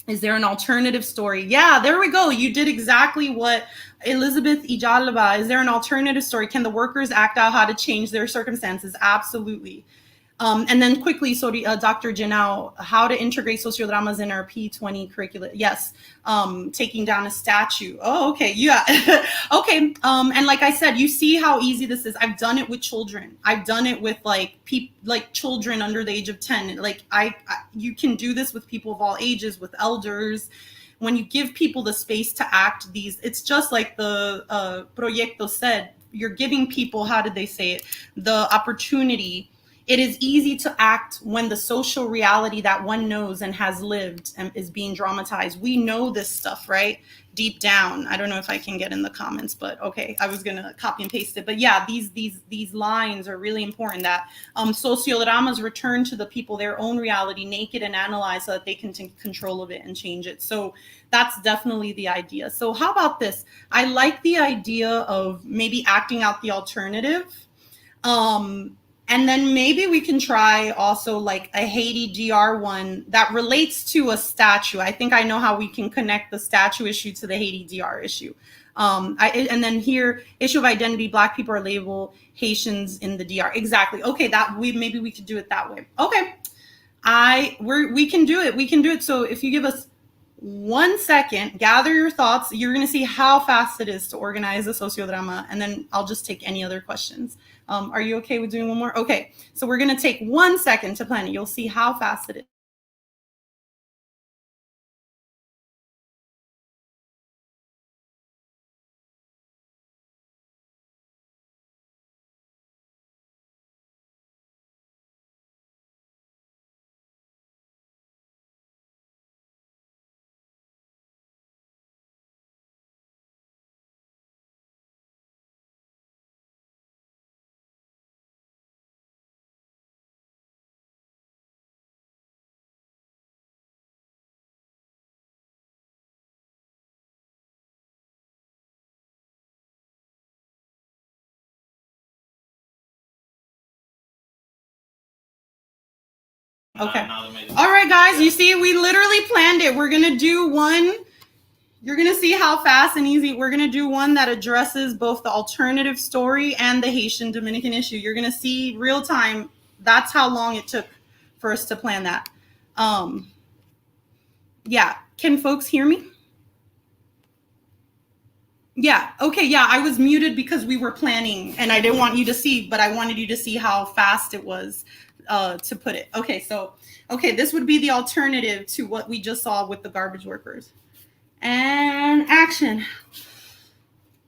Is there an alternative story? Yeah, there we go. You did exactly what Elizabeth Ijalba. Is there an alternative story? Can the workers act out how to change their circumstances? Absolutely. And then quickly, so Dr. Janao, how to integrate sociodramas in our P20 curricula. Yes, taking down a statue. Oh, okay, yeah. Okay, and like I said, you see how easy this is. I've done it with children. I've done it with like children under the age of 10. Like you can do this with people of all ages, with elders. When you give people the space to act these, it's just like the Proyecto said, you're giving people, how did they say it? The opportunity. It is easy to act when the social reality that one knows and has lived and is being dramatized. We know this stuff, right? Deep down. I don't know if I can get in the comments, but okay, I was gonna copy and paste it. But yeah, these lines are really important, that sociodramas return to the people their own reality, naked and analyzed, so that they can take control of it and change it. So that's definitely the idea. So how about this? I like the idea of maybe acting out the alternative. And then maybe we can try also like a Haiti DR one that relates to a statue. I think I know how we can connect the statue issue to the Haiti DR issue. And then here, issue of identity, Black people are labeled Haitians in the DR. Exactly. Okay, maybe we could do it that way. Okay, we can do it. We can do it. So if you give us 1 second, gather your thoughts. You're going to see how fast it is to organize a sociodrama, and then I'll just take any other questions. Are you okay with doing one more? Okay, so we're going to take 1 second to plan it. You'll see how fast it is. Okay. All right, guys, you see, we literally planned it. We're going to do one. You're going to see how fast and easy. We're going to do one that addresses both the alternative story and the Haitian Dominican issue. You're going to see real time. That's how long it took for us to plan that. Yeah. Can folks hear me? Yeah. Okay. Yeah. I was muted because we were planning and I didn't want you to see, but I wanted you to see how fast it was to put it. Okay. So, this would be the alternative to what we just saw with the garbage workers. And action.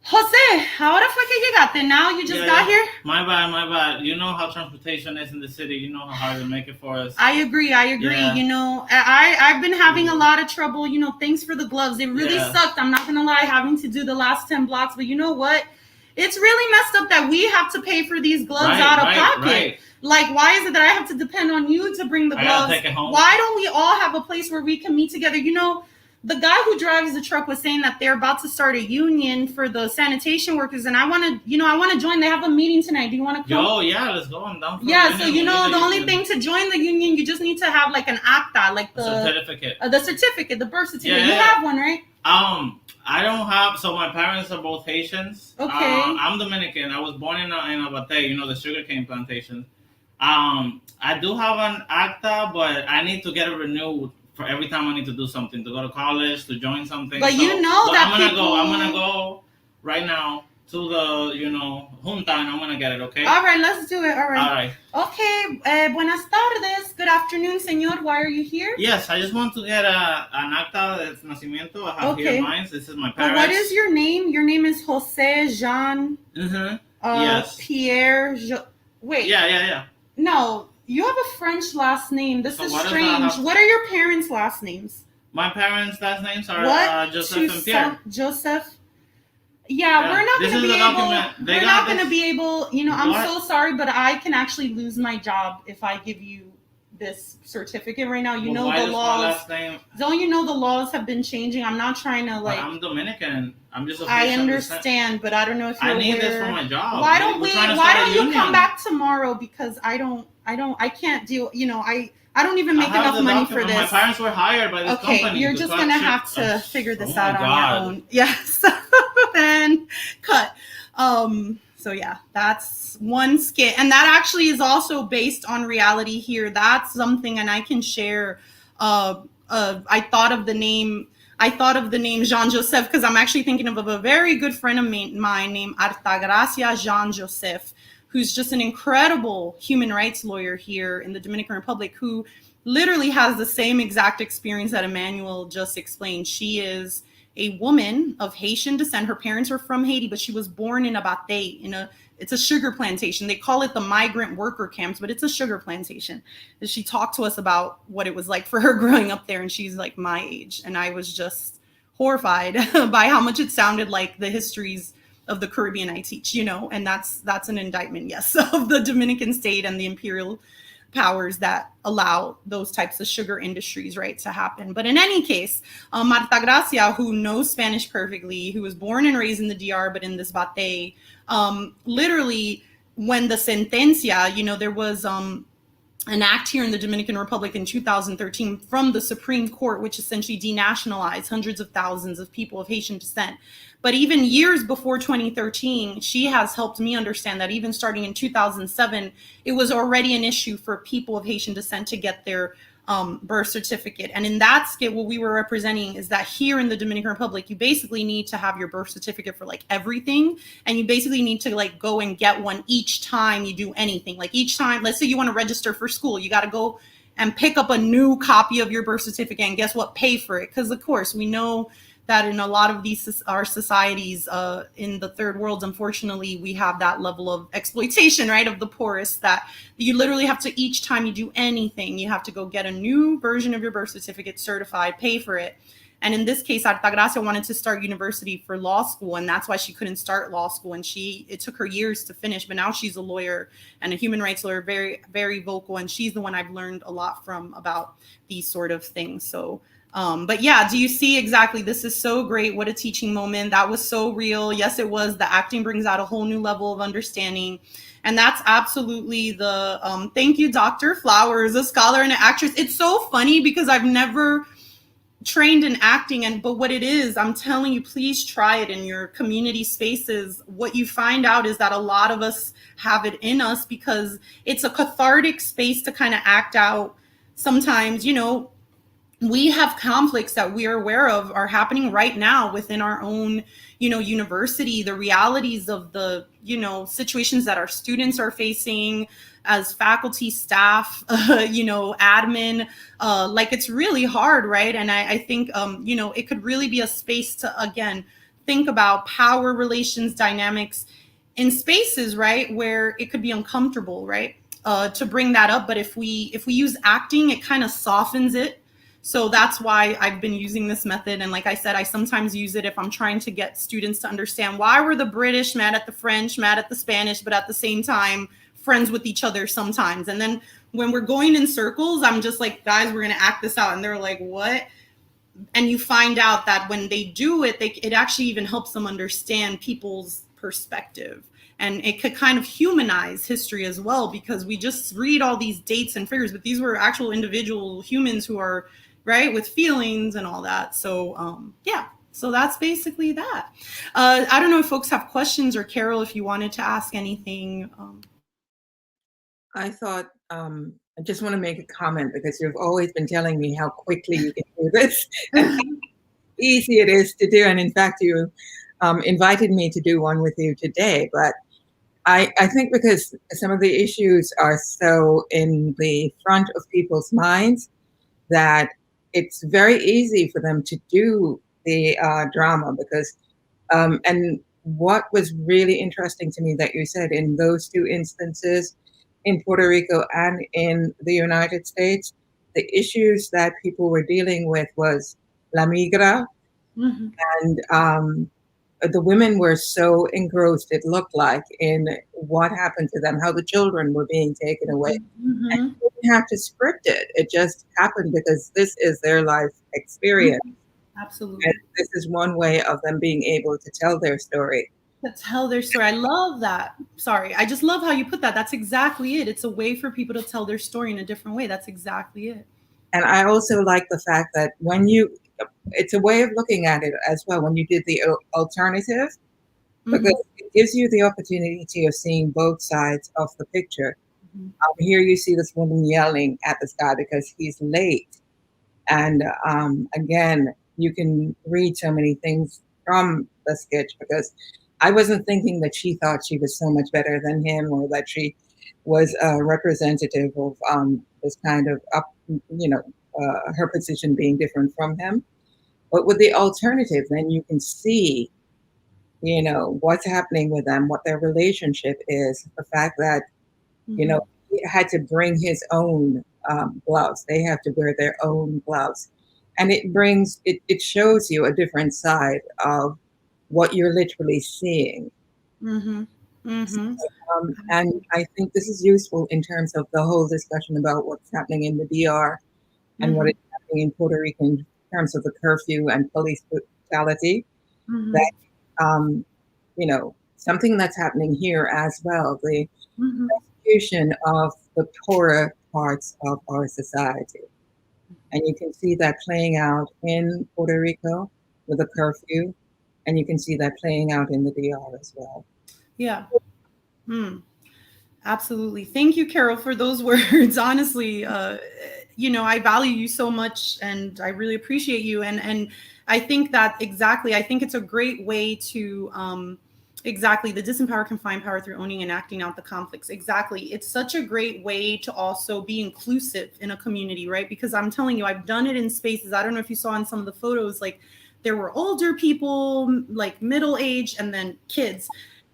Jose, ahora fue que llegaste. Now you just got here? My bad. You know how transportation is in the city. You know how hard to make it for us. I agree. Yeah. You know, I've been having a lot of trouble. You know, thanks for the gloves. It really sucked. I'm not going to lie, having to do the last 10 blocks. But you know what? It's really messed up that we have to pay for these gloves out of pocket. Right. Like, why is it that I have to depend on you to bring the gloves? I gotta take it home. Why don't we all have a place where we can meet together? You know, the guy who drives the truck was saying that they're about to start a union for the sanitation workers, and I want to join. They have a meeting tonight. Do you want to come? Oh yeah, let's go. I'm down for so you know, the only thing to join the union, you just need to have like an acta, like the certificate, the birth certificate. Yeah. You have one, right? I don't have. So my parents are both Haitians. Okay. I'm Dominican. I was born in Abate, you know, the sugarcane plantation. I do have an acta, but I need to get it renewed for every time I need to do something, to go to college, to join something. But you know that I'm gonna go right now to the, junta, and I'm gonna get it, okay? All right, let's do it. All right. Okay, buenas tardes. Good afternoon, señor. Why are you here? Yes, I just want to get an acta de nacimiento. I have here mine. This is my parents. What is your name? Your name is Jose Jean. Yes. Pierre. Wait. Yeah. No. You have a French last name. This is strange. What are your parents' last names? My parents' last names are Joseph and Pierre. Joseph Yeah, we're not This going to is be the able. document. They We're got not going to this. be able. You know, I'm What? so sorry, but I can actually lose my job if I give you this certificate right now. You But know why the does my laws. last name? Don't you know the laws have been changing? I'm not trying to But like. I'm Dominican. I'm just a I Haitian descent. understand, but I don't know if you're I need aware. this for my job. Why don't We're we? trying to Why start a don't you union. come back tomorrow? Because I can't deal. You know, I don't even make I have enough the money for document. My this. parents were hired by this Okay, company. you're to just track gonna shit. have to figure this Oh my out on God. your own. Yes, and cut. So yeah, that's one skit, and that actually is also based on reality here. That's something, and I can share. I thought of the name. I thought of the name Jean Joseph because I'm actually thinking of a very good friend of mine named Artagracia Jean Joseph, who's just an incredible human rights lawyer here in the Dominican Republic, who literally has the same exact experience that Emmanuel just explained. She is a woman of Haitian descent. Her parents are from Haiti, but she was born in Abate, it's a sugar plantation. They call it the migrant worker camps, but it's a sugar plantation. And she talked to us about what it was like for her growing up there, and she's like my age. And I was just horrified by how much it sounded like the histories of the Caribbean I teach, and that's an indictment, yes, of the Dominican state and the imperial powers that allow those types of sugar industries, right, to happen. But in any case, Marta Gracia, who knows Spanish perfectly, who was born and raised in the DR, but in this Bate, literally when the sentencia, there was an act here in the Dominican Republic in 2013 from the Supreme Court, which essentially denationalized hundreds of thousands of people of Haitian descent. But even years before 2013, she has helped me understand that even starting in 2007, it was already an issue for people of Haitian descent to get their birth certificate. And in that skit, what we were representing is that here in the Dominican Republic, you basically need to have your birth certificate for like everything. And you basically need to like go and get one each time you do anything. Like each time, let's say you want to register for school, you got to go and pick up a new copy of your birth certificate and guess what? Pay for it. Because of course we know that in a lot of these our societies in the third world, unfortunately, we have that level of exploitation, right, of the poorest, that you literally have to, each time you do anything, you have to go get a new version of your birth certificate certified, pay for it. And in this case, Artagracia wanted to start university for law school, and that's why she couldn't start law school. And it took her years to finish, but now she's a lawyer and a human rights lawyer, very, very vocal. And she's the one I've learned a lot from about these sort of things. So, but yeah, do you see exactly? This is so great. What a teaching moment. That was so real. Yes, it was. The acting brings out a whole new level of understanding. And that's absolutely the, thank you, Dr. Flowers, a scholar and an actress. It's so funny because I've never trained in acting, but what it is, I'm telling you, please try it in your community spaces. What you find out is that a lot of us have it in us because it's a cathartic space to kind of act out. Sometimes, we have conflicts that we are aware of are happening right now within our own, university, the realities of the, situations that our students are facing as faculty, staff, admin, like it's really hard, right? And I think, it could really be a space to, again, think about power relations dynamics in spaces, right, where it could be uncomfortable, right, to bring that up. But if we use acting, it kind of softens it. So that's why I've been using this method. And like I said, I sometimes use it if I'm trying to get students to understand why were the British mad at the French, mad at the Spanish, but at the same time, friends with each other sometimes. And then when we're going in circles, I'm just like, guys, we're going to act this out. And they're like, what? And you find out that when they do it, it actually even helps them understand people's perspective. And it could kind of humanize history as well, because we just read all these dates and figures, but these were actual individual humans who are, right, with feelings and all that. So yeah, so that's basically that. I don't know if folks have questions, or Carol, if you wanted to ask anything. I thought, I just want to make a comment because you've always been telling me how quickly you can do this and how easy it is to do. And in fact, you invited me to do one with you today. But I think because some of the issues are so in the front of people's minds that it's very easy for them to do the drama because, and what was really interesting to me that you said in those two instances, in Puerto Rico and in the United States, the issues that people were dealing with was la migra, Mm-hmm. and the women were so engrossed, it looked like, in what happened to them, how the children were being taken away. Mm-hmm. And you didn't have to script it. It just happened because this is their life experience. Absolutely. And this is one way of them being able to tell their story. To tell their story. I love that. Sorry. I just love how you put that. That's exactly it. It's a way for people to tell their story in a different way. That's exactly it. And I also like the fact that it's a way of looking at it as well when you did the alternative, because it gives you the opportunity of seeing both sides of the picture. Here you see this woman yelling at this guy because he's late. And again, you can read so many things from the sketch, because I wasn't thinking that she thought she was so much better than him, or that she was a representative of this kind of her position being different from him. But with the alternative, then you can see, what's happening with them, what their relationship is, the fact that, he had to bring his own blouse. They have to wear their own blouse. And it shows you a different side of what you're literally seeing. And I think this is useful in terms of the whole discussion about what's happening in the DR and what is happening in Puerto Rico in terms of the curfew and police brutality. That, something that's happening here as well, the persecution of the poorer parts of our society. And you can see that playing out in Puerto Rico with a curfew, and you can see that playing out in the DR as well. Yeah. Absolutely. Thank you, Carol, for those words. Honestly, I value you so much, and I really appreciate you. And I think that I think it's a great way to the disempower can find power through owning and acting out the conflicts. Exactly. It's such a great way to also be inclusive in a community, right? Because I'm telling you, I've done it in spaces. I don't know if you saw in some of the photos, like there were older people, like middle age, and then kids.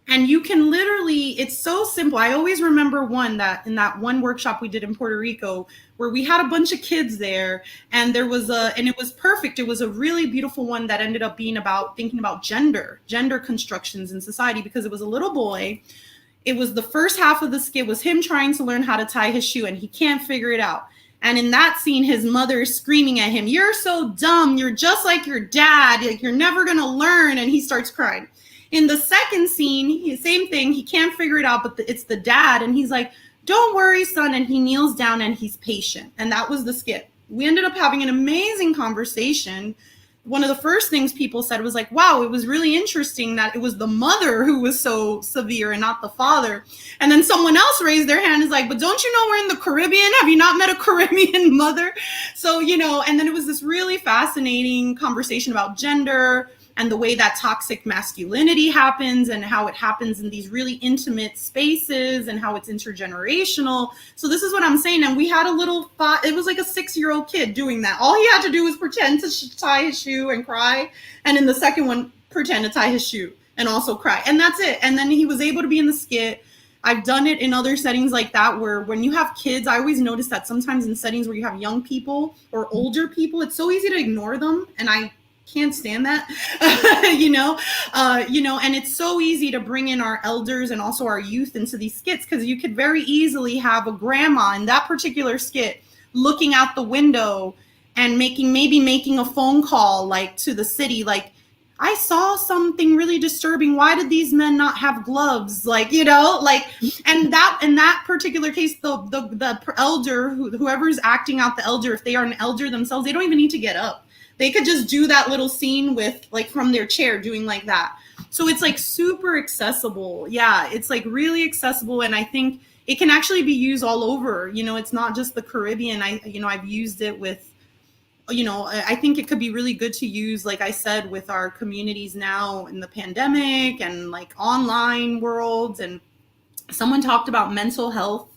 And you can literally, it's so simple. I always remember in that one workshop we did in Puerto Rico, where we had a bunch of kids there, and and it was perfect. It was a really beautiful one that ended up being about thinking about gender constructions in society, because it was a little boy. It was the first half of the skit was him trying to learn how to tie his shoe, and he can't figure it out. And in that scene, his mother is screaming at him, "You're so dumb. You're just like your dad. Like, you're never going to learn." And he starts crying. In the second scene, same thing. He can't figure it out, but it's the dad. And he's like, "Don't worry, son." And he kneels down and he's patient. And that was the skit. We ended up having an amazing conversation. One of the first things people said was like, "Wow, it was really interesting that it was the mother who was so severe and not the father." And then someone else raised their hand and is like, "But don't you know we're in the Caribbean? Have you not met a Caribbean mother?" So, and then it was this really fascinating conversation about gender, and the way that toxic masculinity happens, and how it happens in these really intimate spaces, and how it's intergenerational. So this is what I'm saying. And we had it was like a 6-year-old kid doing that. All he had to do was pretend to tie his shoe and cry. And in the second one, pretend to tie his shoe and also cry. And that's it. And then he was able to be in the skit. I've done it in other settings like that, where when you have kids, I always notice that sometimes in settings where you have young people or older people, it's so easy to ignore them. And I can't stand that, and it's so easy to bring in our elders and also our youth into these skits, because you could very easily have a grandma in that particular skit looking out the window and making a phone call, like, to the city, like, "I saw something really disturbing. Why did these men not have gloves?" And that, in that particular case, the elder, whoever's acting out the elder, if they are an elder themselves, they don't even need to get up. They could just do that little scene with, like, from their chair, doing like that. So it's like super accessible. Yeah, it's like really accessible. And I think it can actually be used all over. It's not just the Caribbean. I've used it with, I think it could be really good to use, like I said, with our communities now in the pandemic and like online worlds. And someone talked about mental health,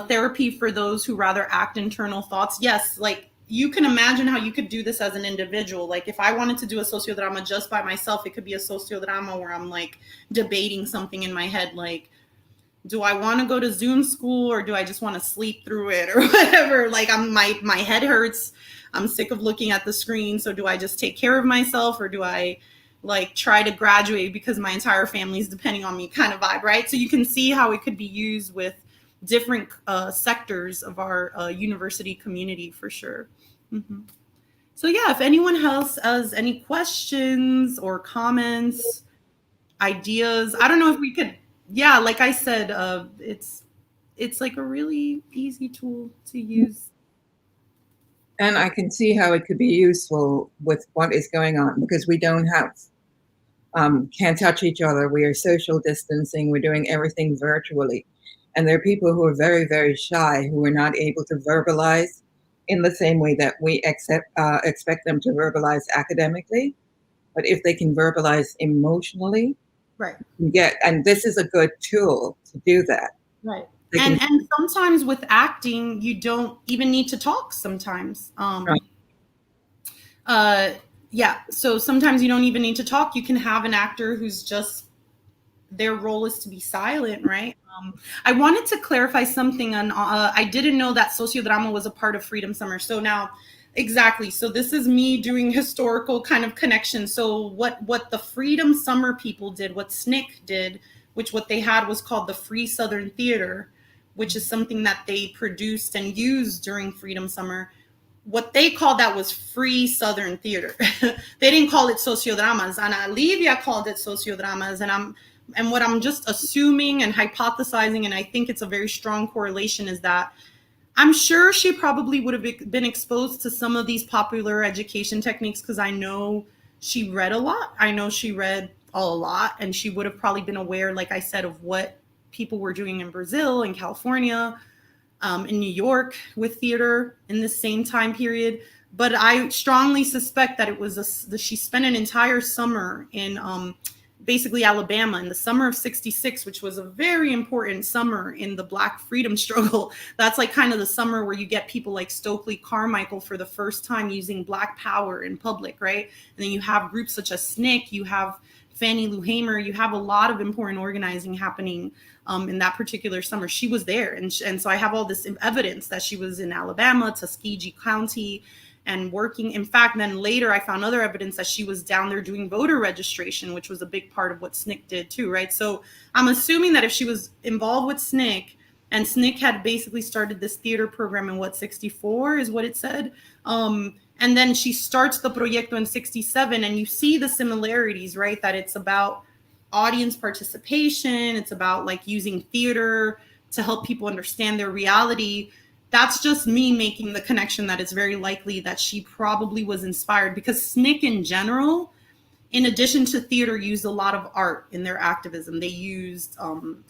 therapy for those who rather act internal thoughts. Yes, like, you can imagine how you could do this as an individual. Like, if I wanted to do a sociodrama just by myself, it could be a sociodrama where I'm like debating something in my head, like, do I want to go to Zoom school, or do I just want to sleep through it, or whatever? Like, my head hurts. I'm sick of looking at the screen. So do I just take care of myself, or do I like try to graduate because my entire family is depending on me kind of vibe, right? So you can see how it could be used with different sectors of our university community for sure. Mm-hmm. So yeah, if anyone else has any questions or comments, ideas, I don't know if we could, yeah, like I said, it's like a really easy tool to use. And I can see how it could be useful with what is going on, because we don't have, can't touch each other. We are social distancing. We're doing everything virtually. And there are people who are very, very shy, who are not able to verbalize in the same way that we expect them to verbalize academically. But if they can verbalize emotionally, Right. and this is a good tool to do that. Right. And sometimes with acting, you don't even need to talk sometimes. Right. Yeah. So sometimes you don't even need to talk. You can have an actor who's just, their role is to be silent, right? I wanted to clarify something on, I didn't know that Sociodrama was a part of Freedom Summer. So now, exactly. So this is me doing historical kind of connection. So what the Freedom Summer people did, what SNCC did, which what they had was called the Free Southern Theater, which is something that they produced and used during Freedom Summer. What they called that was Free Southern Theater. They didn't call it Sociodramas. Ana Livia called it Sociodramas. And what I'm just assuming and hypothesizing, and I think it's a very strong correlation, is that I'm sure she probably would have been exposed to some of these popular education techniques, because I know she read a lot. I know she read a lot, and she would have probably been aware, like I said, of what people were doing in Brazil and California, in New York with theater in the same time period. But I strongly suspect that it was she spent an entire summer in basically Alabama in the summer of '66, which was a very important summer in the Black freedom struggle. That's like kind of the summer where you get people like Stokely Carmichael for the first time using Black power in public, right? And then you have groups such as SNCC, you have Fannie Lou Hamer, you have a lot of important organizing happening in that particular summer. She was there. And so I have all this evidence that she was in Alabama, Tuskegee County, and working. In fact, then later I found other evidence that she was down there doing voter registration, which was a big part of what SNCC did too, right? So I'm assuming that if she was involved with SNCC, and SNCC had basically started this theater program in 64 is what it said. And then she starts the Proyecto in 67, and you see the similarities, right? That it's about audience participation. It's about like using theater to help people understand their reality. That's just me making the connection that it's very likely that she probably was inspired, because SNCC in general, in addition to theater, used a lot of art in their activism. They used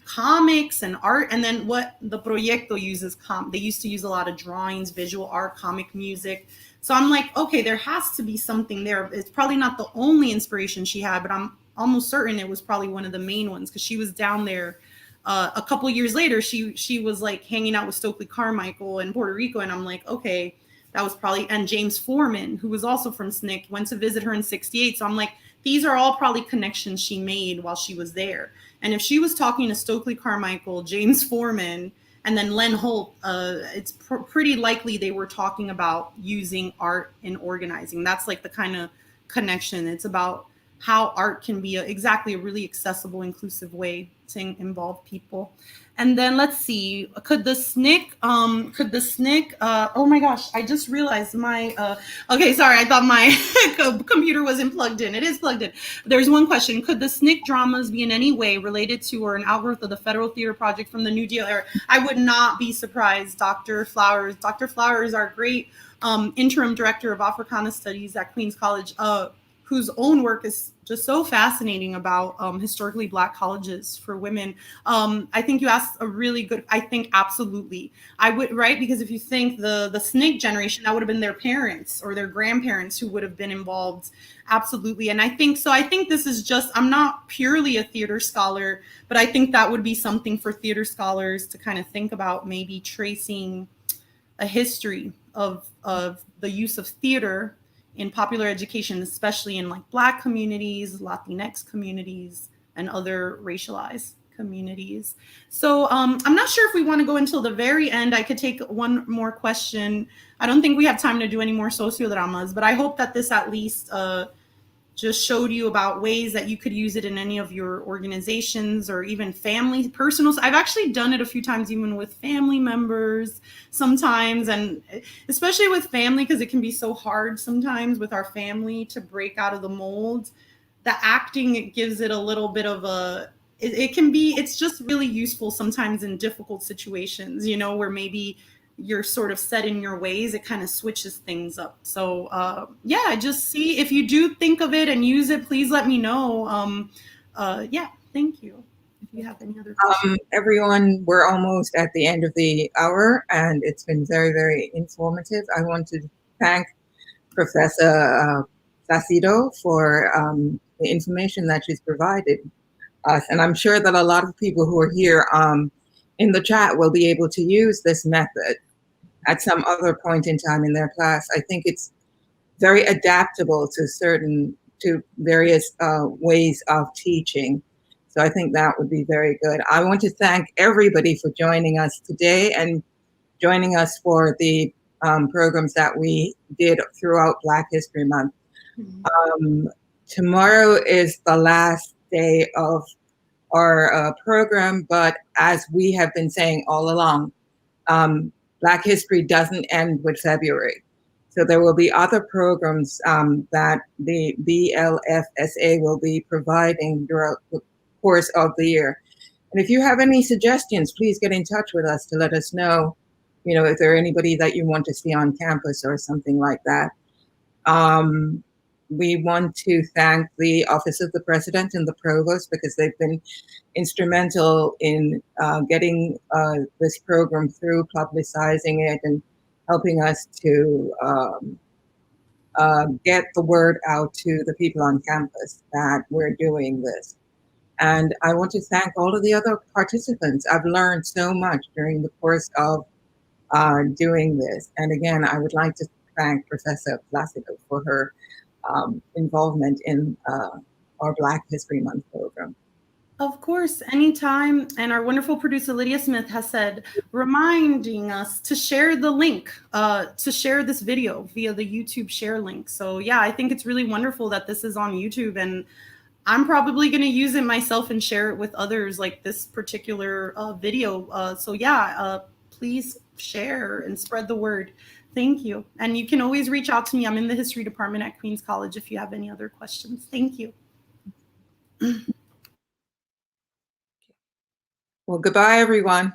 comics and art. And then what the Proyecto uses, they used to use a lot of drawings, visual art, comic music. So I'm like, okay, there has to be something there. It's probably not the only inspiration she had, but I'm almost certain it was probably one of the main ones, because she was down there. A couple of years later, she was like hanging out with Stokely Carmichael in Puerto Rico. And I'm like, okay, that was probably, and James Foreman, who was also from SNCC, went to visit her in 68. So I'm like, these are all probably connections she made while she was there. And if she was talking to Stokely Carmichael, James Foreman, and then Len Holt, it's pretty likely they were talking about using art in organizing. That's like the kind of connection. It's about how art can be exactly a really accessible, inclusive way to involve people. And then let's see, could the SNCC, oh my gosh, I just realized okay, sorry, I thought my computer wasn't plugged in. It is plugged in. There's one question. Could the SNCC dramas be in any way related to or an outgrowth of the Federal Theater Project from the New Deal era? I would not be surprised. Dr. Flowers, our great interim director of Africana Studies at Queens College, whose own work is just so fascinating about historically Black colleges for women. I think you asked a really good, I think absolutely. I would, right? Because if you think the SNCC generation, that would have been their parents or their grandparents who would have been involved. Absolutely. And I think this is just, I'm not purely a theater scholar, but I think that would be something for theater scholars to kind of think about, maybe tracing a history of the use of theater in popular education, especially in like Black communities, Latinx communities, and other racialized communities. So I'm not sure if we want to go until the very end. I could take one more question. I don't think we have time to do any more sociodramas, but I hope that this at least just showed you about ways that you could use it in any of your organizations or even family, personal. I've actually done it a few times, even with family members sometimes, and especially with family, because it can be so hard sometimes with our family to break out of the mold. The acting, it gives it a little bit of a, it can be, it's just really useful sometimes in difficult situations, you know, where maybe you're sort of set in your ways, it kind of switches things up. So yeah, just see if you do think of it and use it, please let me know. Yeah, thank you. If you have any other questions. Everyone, we're almost at the end of the hour, and it's been very, very informative. I want to thank Professor Placido for the information that she's provided us. And I'm sure that a lot of people who are here in the chat will be able to use this method at some other point in time in their class. I think it's very adaptable to various ways of teaching. So I think that would be very good. I want to thank everybody for joining us today and joining us for the programs that we did throughout Black History Month. Tomorrow is the last day of our program, but as we have been saying all along, Black History doesn't end with February. So there will be other programs that the BLFSA will be providing throughout the course of the year. And if you have any suggestions, please get in touch with us to let us know, you know, if there are anybody that you want to see on campus or something like that. We want to thank the Office of the President and the Provost because they've been instrumental in getting this program through, publicizing it, and helping us to get the word out to the people on campus that we're doing this. And I want to thank all of the other participants. I've learned so much during the course of doing this. And again, I would like to thank Professor Placido for her involvement in our Black History Month program. Of course, anytime. And our wonderful producer, Lydia Smith, has said, reminding us to share the link, to share this video via the YouTube share link. So yeah, I think it's really wonderful that this is on YouTube, and I'm probably going to use it myself and share it with others, like this particular video. So yeah, please share and spread the word. Thank you. And you can always reach out to me. I'm in the history department at Queens College if you have any other questions. Thank you. Well, goodbye, everyone.